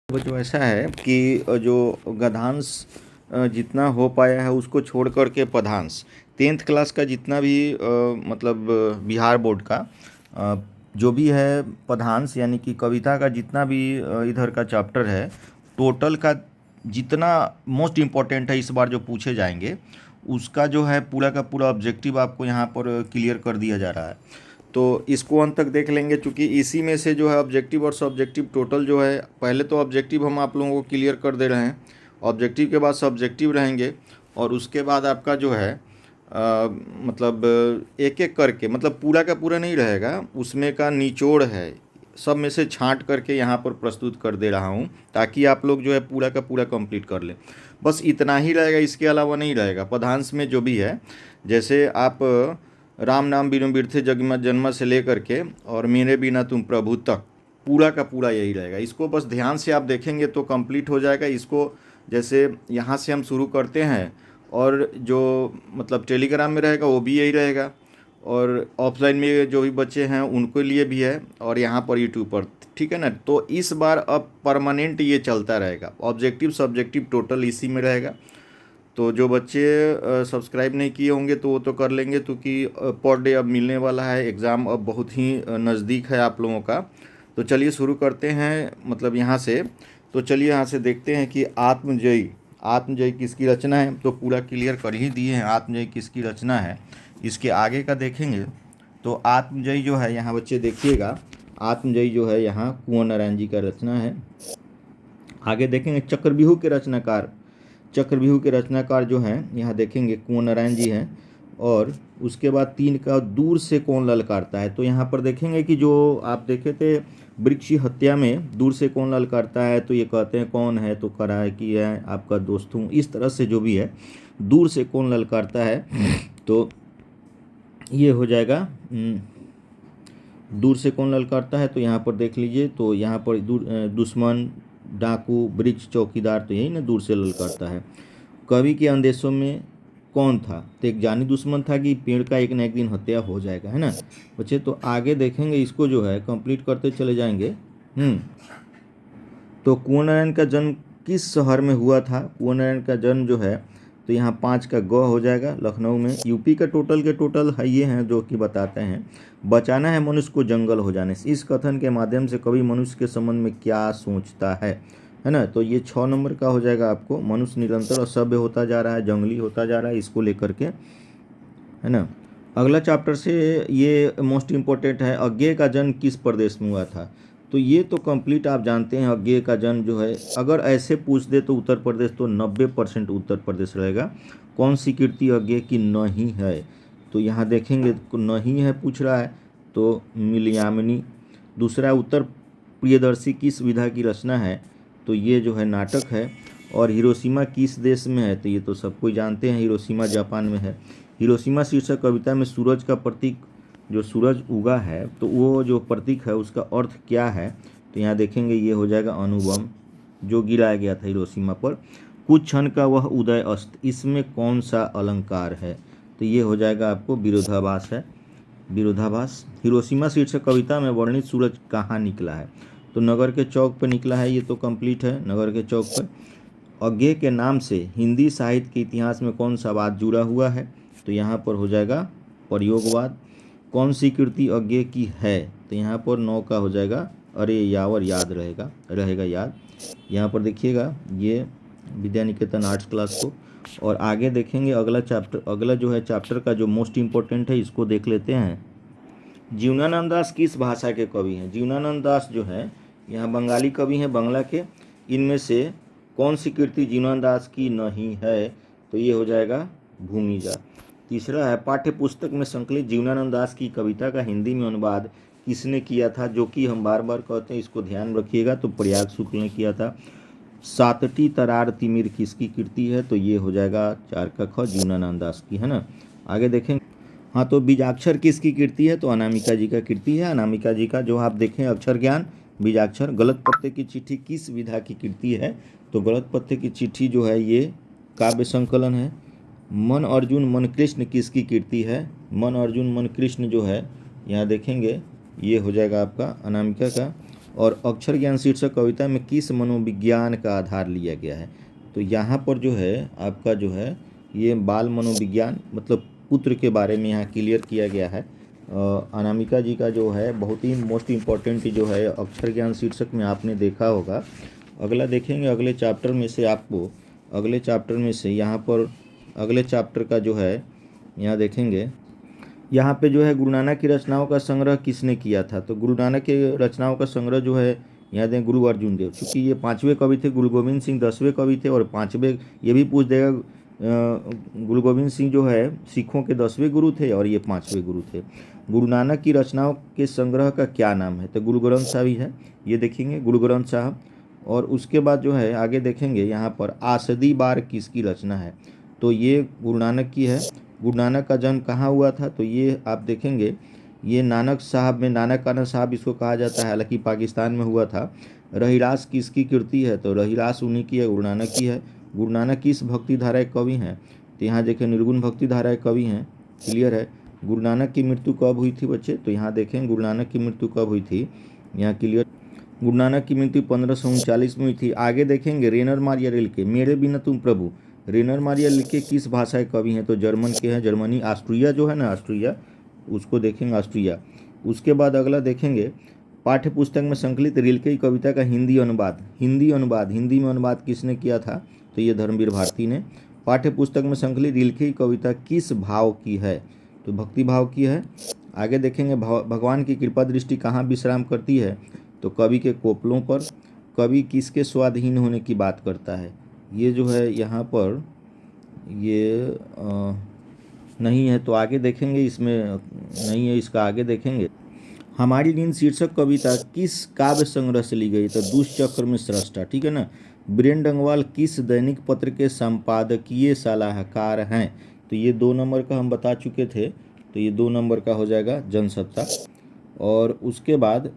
वो जो ऐसा है कि जो गद्यांश जितना हो पाया है उसको छोड़ कर के पद्यांश 10th क्लास का जितना भी मतलब बिहार बोर्ड का जो भी है पद्यांश यानी कि कविता का जितना भी इधर का चैप्टर है टोटल का जितना मोस्ट इम्पोर्टेंट है इस बार जो पूछे जाएंगे उसका जो है पूरा का पूरा ऑब्जेक्टिव आपको यहाँ पर क्लियर कर दिया जा रहा है। तो इसको अंत तक देख लेंगे, चूँकि इसी में से जो है ऑब्जेक्टिव और सब्जेक्टिव टोटल जो है, पहले तो ऑब्जेक्टिव हम आप लोगों को क्लियर कर दे रहे हैं, ऑब्जेक्टिव के बाद सब्जेक्टिव रहेंगे और उसके बाद आपका जो है मतलब एक एक करके, मतलब पूरा का पूरा नहीं रहेगा, उसमें का निचोड़ है, सब में से छांट करके यहाँ पर प्रस्तुत कर दे रहा हूँ ताकि आप लोग जो है पूरा का पूरा कंप्लीट कर लें। बस इतना ही रहेगा, इसके अलावा नहीं रहेगा। पद्यांश में जो भी है, जैसे आप राम नाम बिनु बिरथे जगमा जन्म से लेकर के और मेरे बिना तुम प्रभु तक पूरा का पूरा यही रहेगा। इसको बस ध्यान से आप देखेंगे तो कंप्लीट हो जाएगा। इसको जैसे यहाँ से हम शुरू करते हैं और जो मतलब टेलीग्राम में रहेगा वो भी यही रहेगा और ऑफलाइन में जो भी बच्चे हैं उनके लिए भी है और यहाँ पर यूट्यूब पर, ठीक है ना। तो इस बार अब परमानेंट ये चलता रहेगा, ऑब्जेक्टिव सब्जेक्टिव टोटल इसी में रहेगा। तो जो बच्चे सब्सक्राइब नहीं किए होंगे तो वो तो कर लेंगे, क्योंकि पर डे अब मिलने वाला है, एग्ज़ाम अब बहुत ही नज़दीक है आप लोगों का। तो चलिए शुरू करते हैं, मतलब यहाँ से। तो चलिए यहाँ से देखते हैं कि आत्मजयी, आत्मजयी किसकी रचना है, तो पूरा क्लियर कर ही दिए हैं आत्मजयी किसकी रचना है। इसके आगे का देखेंगे तो आत्मजयी जो है, यहाँ बच्चे देखिएगा, आत्मजयी जो है यहाँ कुंवर नारायण जी का रचना है। आगे देखेंगे चक्रव्यूह के रचनाकार, चक्रव्यूह के रचनाकार जो हैं यहाँ देखेंगे कुंवर नारायण जी हैं। और उसके बाद 3 का दूर से कौन ललकारता है, तो यहाँ पर देखेंगे कि जो आप देखे थे वृक्ष हत्या में दूर से कौन ललकारता है, तो ये कहते हैं कौन है, तो कराए कि है आपका दोस्त हूँ, इस तरह से जो भी है दूर से कौन ललकारता है, तो ये हो जाएगा दूर से कौन ललकारता है। तो यहाँ पर देख लीजिए, तो यहाँ पर दुश्मन, डाकू, वृक्ष, चौकीदार, तो यही ना दूर से ललकारता है। कवि के अंदेशों में कौन था, तो एक जानी दुश्मन था कि पेड़ का एक न एक दिन हत्या हो जाएगा, है ना बच्चे। तो आगे देखेंगे, इसको जो है कंप्लीट करते चले जाएंगे। तो कुंवर नारायण का जन्म किस शहर में हुआ था, कुंवर नारायण का जन्म जो है, तो यहाँ 5 का ग हो जाएगा, लखनऊ में। यूपी का टोटल के टोटल है ये हैं जो कि बताते हैं, बचाना है मनुष्य को जंगल हो जाने से। इस कथन के माध्यम से कवि मनुष्य के संबंध में क्या सोचता है ना। तो ये 6 नंबर का हो जाएगा आपको। मनुष्य निरंतर असभ्य होता जा रहा है, जंगली होता जा रहा है, इसको लेकर के, है ना। अगला चैप्टर से ये मोस्ट इम्पोर्टेंट है, अज्ञेय का जन्म किस प्रदेश में हुआ था, तो ये तो कंप्लीट आप जानते हैं। अज्ञेय का जन्म जो है, अगर ऐसे पूछ दे तो उत्तर प्रदेश, तो 90% उत्तर प्रदेश रहेगा। कौन सी कीर्ति अज्ञेय की नहीं है, तो यहाँ देखेंगे नहीं है पूछ रहा है, तो मिलियामिनी। दूसरा, उत्तर प्रियदर्शी किस विधा की रचना है, तो ये जो है नाटक है। और हिरोशिमा किस देश में है, तो ये तो सब कोई जानते हैं, हिरोशिमा जापान में है। हिरोशिमा शीर्षक कविता में सूरज का प्रतीक, जो सूरज उगा है, तो वो जो प्रतीक है उसका अर्थ क्या है, तो यहाँ देखेंगे ये हो जाएगा अणुबम जो गिराया गया था हिरोशिमा पर। कुछ क्षण का वह उदय अस्त, इसमें कौन सा अलंकार है, तो ये हो जाएगा आपको विरोधाभास है, विरोधाभास। हिरोशिमा शीर्षक कविता में वर्णित सूरज कहाँ निकला है, तो नगर के चौक पर निकला है, ये तो कंप्लीट है, नगर के चौक पर। अज्ञेय के नाम से हिंदी साहित्य के इतिहास में कौन सा वाद जुड़ा हुआ है, तो यहाँ पर हो जाएगा प्रयोगवाद। कौन सी कृति अज्ञेय की है, तो यहाँ पर 9 का हो जाएगा अरे यावर, याद रहेगा याद। यहाँ पर देखिएगा ये विद्या निकेतन आर्ट्स क्लास को। और आगे देखेंगे अगला चैप्टर, अगला जो है चैप्टर का जो मोस्ट इम्पोर्टेंट है इसको देख लेते हैं। जीवनानंद दास किस भाषा के कवि हैं, जीवनानंद दास जो है यहाँ बंगाली कवि हैं, बांग्ला के। इनमें से कौन सी कृति जीवनानंद दास की नहीं है, तो ये हो जाएगा भूमिजा। तीसरा है, पाठ्य पुस्तक में संकलित जीवनानंद दास की कविता का हिंदी में अनुवाद किसने किया था, जो कि हम बार बार कहते हैं, इसको ध्यान रखिएगा, तो प्रयाग शुक्ल ने किया था। सातटी तरार तिमिर किसकी कृति है, तो ये हो जाएगा 4 का ख जीवनानंद दास की, है ना। आगे देखेंगे, हाँ, तो बीजाक्षर किसकी कृति है, तो अनामिका जी का कृति है। अनामिका जी का जो आप देखें अक्षर ज्ञान, बीजाक्षर। गलत पत्ते की चिट्ठी किस विधा की कृति है, तो गलत पत्ते की चिट्ठी जो है ये काव्य संकलन है। मन अर्जुन मन कृष्ण किसकी कृति है, मन अर्जुन मन कृष्ण जो है यहाँ देखेंगे ये हो जाएगा आपका अनामिका का। और अक्षर ज्ञान शीर्षक कविता में किस मनोविज्ञान का आधार लिया गया है? तो यहाँ पर जो है आपका जो है ये बाल मनोविज्ञान मतलब पुत्र के बारे में यहाँ क्लियर किया गया है। अनामिका जी का जो है बहुत ही मोस्ट इम्पॉर्टेंट जो है अक्षर ज्ञान शीर्षक में आपने देखा होगा। अगला देखेंगे अगले चैप्टर में से आपको अगले चैप्टर में से यहाँ पर अगले चैप्टर का जो है यहाँ देखेंगे यहाँ पे जो है गुरु नानक की रचनाओं का संग्रह किसने किया था? तो गुरु नानक के रचनाओं का संग्रह जो है यहाँ दें गुरु अर्जुन देव, क्योंकि ये 5वें कवि थे। गुरु गोविंद सिंह 10वें कवि थे और 5वें, ये भी पूछ देगा गुरु गोविंद सिंह जो है सिखों के 10वें गुरु थे और ये 5वें गुरु थे। गुरु नानक की रचनाओं के संग्रह का क्या नाम है? तो गुरु ग्रंथ साहब ही है, ये देखेंगे गुरु ग्रंथ साहब। और उसके बाद जो है आगे देखेंगे यहाँ पर आसदी बार किसकी रचना है? तो ये गुरु नानक की है। गुरु नानक का जन्म कहाँ हुआ था? तो ये आप देखेंगे ये नानक साहब में, नानक काना साहब इसको कहा जाता है, हालांकि पाकिस्तान में हुआ था। रहीरास किसकी कृति है? तो रहीरास उन्हीं की है, गुरु नानक की है। गुरु नानक किस भक्ति धारा के कवि हैं? तो यहाँ देखें निर्गुण भक्ति धारा के कवि हैं, क्लियर है। गुरु नानक की मृत्यु कब हुई थी बच्चे? तो यहाँ देखें गुरु नानक की मृत्यु कब हुई थी, यहाँ क्लियर। गुरु नानक की मृत्यु 1539 में हुई थी। आगे देखेंगे रेनर मारिया रिल्के, मेरे बिना तुम प्रभु। रेनर मारिया रिल्के किस भाषा के कवि हैं? तो जर्मन के हैं, जर्मनी, ऑस्ट्रिया जो है ना, ऑस्ट्रिया, उसको देखेंगे ऑस्ट्रिया। उसके बाद अगला देखेंगे पाठ्य पुस्तक में संकलित रिल्के की कविता का हिंदी अनुवाद, हिंदी में अनुवाद किसने किया था? तो ये धर्मवीर भारती ने। पाठ्य पुस्तक में संकलित रिल्के की कविता किस भाव की है? तो भक्ति भाव की है। आगे देखेंगे भगवान की कृपा दृष्टि कहाँ विश्राम करती है? तो कवि के कोपलों पर। कवि किसके स्वाधीन होने की बात करता है? ये जो है यहाँ पर ये नहीं है, तो आगे देखेंगे, इसमें नहीं है, इसका आगे देखेंगे। हमारी नींद शीर्षक कविता किस काव्य संग्रह से ली गई? तो दुष्चक्र में स्रष्टा, ठीक है ना। बीरेन डंगवाल किस दैनिक पत्र के संपादकीय सलाहकार हैं? तो ये 2 नंबर का हम बता चुके थे, तो ये 2 नंबर का हो जाएगा जनसत्ता। और उसके बाद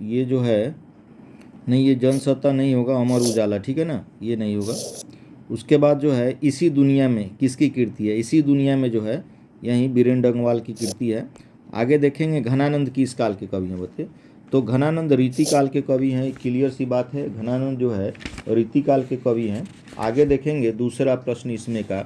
ये जो है नहीं, ये जनसत्ता नहीं होगा, अमर उजाला, ठीक है ना, ये नहीं होगा। उसके बाद जो है इसी दुनिया में किसकी कीर्ति है? इसी दुनिया में जो है यहीं बीरेन डंगवाल की कीर्ति है। आगे देखेंगे घनानंद किस काल के कवि हैं बच्चे? तो घनानंद रीतिकाल के कवि हैं, क्लियर सी बात है, घनानंद जो है रीतिकाल के कवि हैं। आगे देखेंगे दूसरा प्रश्न इसमें का,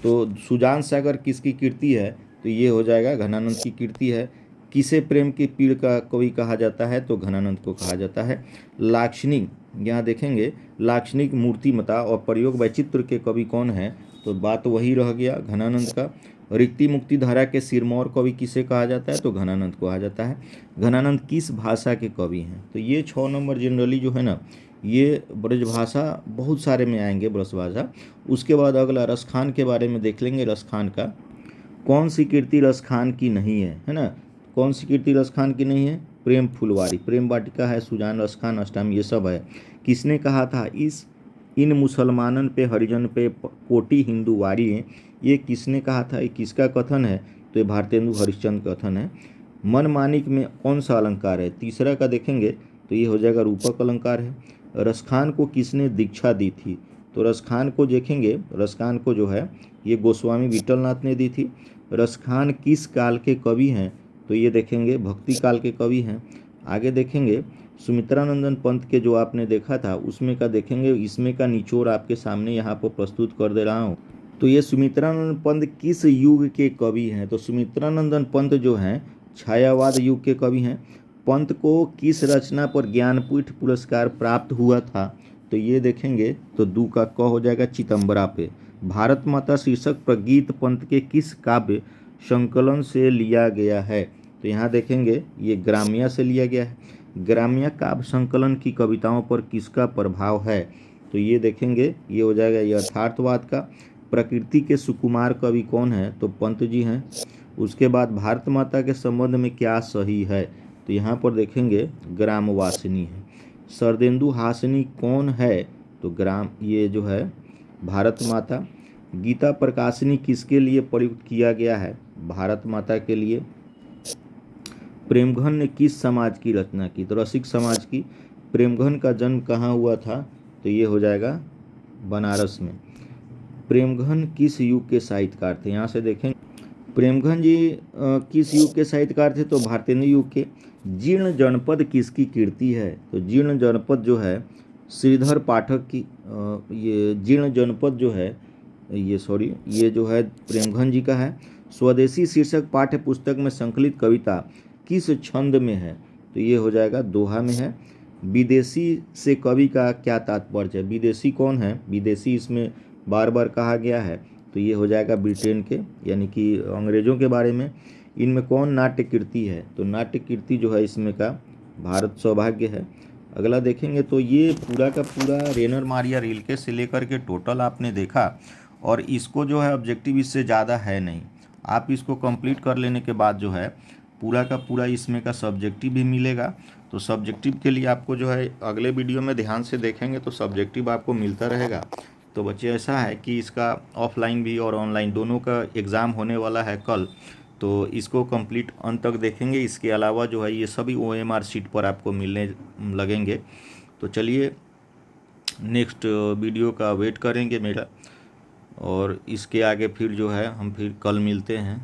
तो सुजान सागर किसकी कीर्ति है? तो ये हो जाएगा घनानंद की कीर्ति है। किसे प्रेम की पीड़ का कवि कहा जाता है? तो घनानंद को कहा जाता है। लाक्षणिक, यहाँ देखेंगे लाक्षणिक मूर्तिमता और प्रयोग वैचित्र के कवि कौन है? तो बात वही रह गया घनानंद का। रिक्ति मुक्ति धारा के सिरमौर कवि किसे कहा जाता है? तो घनानंद को कहा जाता है। घनानंद किस भाषा के कवि हैं? तो ये 6 नंबर जनरली जो है ना, ये ब्रजभाषा बहुत सारे में आएंगे, ब्रजभाषा। उसके बाद अगला रसखान के बारे में देख लेंगे। रसखान का कौन सी कीर्ति रसखान की नहीं है ना? कौन सी कीर्ति रसखान की नहीं है? प्रेम फुलवारी, प्रेम वाटिका है, सुजान, रसखान, अष्टमी, ये सब है। किसने कहा था इन मुसलमानन पे हरिजन पे कोटि हिंदू वारी है? ये किसने कहा था? ये किसका कथन है? तो ये भारतेंदु हरिश्चंद्र का कथन है। मनमानिक में कौन सा अलंकार है? तीसरा का देखेंगे तो ये हो जाएगा रूपक अलंकार है। रसखान को किसने दीक्षा दी थी? तो रसखान को देखेंगे, रसखान को जो है ये गोस्वामी विठलनाथ ने दी थी। रसखान किस काल के कवि हैं? तो ये देखेंगे भक्ति काल के कवि हैं। आगे देखेंगे सुमित्रानंदन पंत के जो आपने देखा था उसमें का देखेंगे, इसमें का निचोड़ आपके सामने यहाँ पर प्रस्तुत कर दे रहा हूँ। तो ये सुमित्रानंदन पंत किस युग के कवि हैं? तो सुमित्रानंदन पंत जो हैं छायावाद युग के कवि हैं। पंत को किस रचना पर ज्ञानपीठ पुरस्कार प्राप्त हुआ था? तो ये देखेंगे तो दू का क हो जाएगा चितंबरा पे। भारत माता शीर्षक पर गीत पंत के किस काव्य संकलन से लिया गया है? तो यहाँ देखेंगे ये ग्राम्या से लिया गया है। ग्राम्या काव्य संकलन की कविताओं पर किसका प्रभाव है? तो ये देखेंगे ये हो जाएगा यथार्थवाद का। प्रकृति के सुकुमार कवि कौन है? तो पंत जी हैं। उसके बाद भारत माता के संबंध में क्या सही है? तो यहाँ पर देखेंगे ग्रामवासिनी है। शरदेंदु हासिनी कौन है? तो ग्राम, ये जो है भारत माता। गीता प्रकाशनी किसके लिए प्रयुक्त किया गया है? भारत माता के लिए। प्रेमघन ने किस समाज की रचना की? तो रसिक समाज की। प्रेमघन का जन्म कहाँ हुआ था? तो ये हो जाएगा बनारस में। प्रेमघन किस युग के साहित्यकार थे? यहाँ से देखें प्रेमघन जी किस युग के साहित्यकार थे? तो भारतेंदु युग के। जीर्ण जनपद किसकी कीर्ति है? तो जीर्ण जनपद जो है श्रीधर पाठक की ये जीर्ण जनपद जो है ये जो है प्रेमघन जी का है। स्वदेशी शीर्षक पाठ्य पुस्तक में संकलित कविता किस छंद में है? तो ये हो जाएगा दोहा में है। विदेशी से कवि का क्या तात्पर्य है? विदेशी कौन है? विदेशी इसमें बार बार कहा गया है, तो ये हो जाएगा ब्रिटेन के यानी कि अंग्रेजों के बारे में। इनमें कौन नाट्य कीर्ति है? तो नाट्य कीर्ति जो है इसमें का भारत सौभाग्य है। अगला देखेंगे तो ये पूरा का पूरा रेनर मारिया रिल्के से लेकर के टोटल आपने देखा, और इसको जो है ऑब्जेक्टिव इससे ज़्यादा है नहीं। आप इसको कंप्लीट कर लेने के बाद जो है पूरा का पूरा इसमें का सब्जेक्टिव भी मिलेगा। तो सब्जेक्टिव के लिए आपको जो है अगले वीडियो में ध्यान से देखेंगे तो सब्जेक्टिव आपको मिलता रहेगा। तो बच्चे ऐसा है कि इसका ऑफलाइन भी और ऑनलाइन दोनों का एग्ज़ाम होने वाला है कल, तो इसको कंप्लीट अंत तक देखेंगे। इसके अलावा जो है ये सभी OMR शीट पर आपको मिलने लगेंगे। तो चलिए नेक्स्ट वीडियो का वेट करेंगे मेरा, और इसके आगे फिर जो है हम फिर कल मिलते हैं।